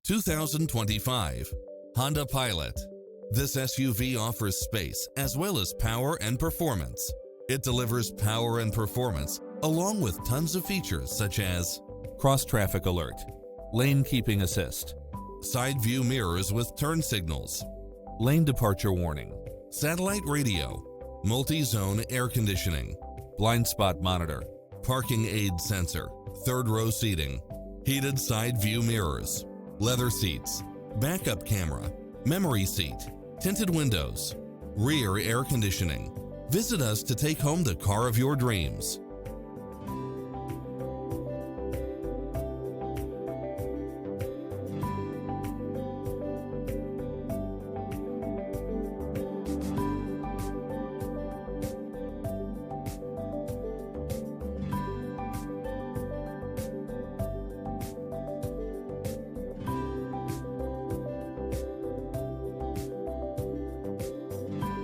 2025 Honda Pilot. This SUV offers space as well as power and performance. It delivers power and performance along with tons of features such as cross-traffic alert, lane keeping assist, side view mirrors with turn signals, lane departure warning, satellite radio, multi-zone air conditioning, blind spot monitor, parking aid sensor, third row seating, heated side view mirrors, leather seats, backup camera, memory seat, tinted windows, rear air conditioning. Visit us to take home the car of your dreams.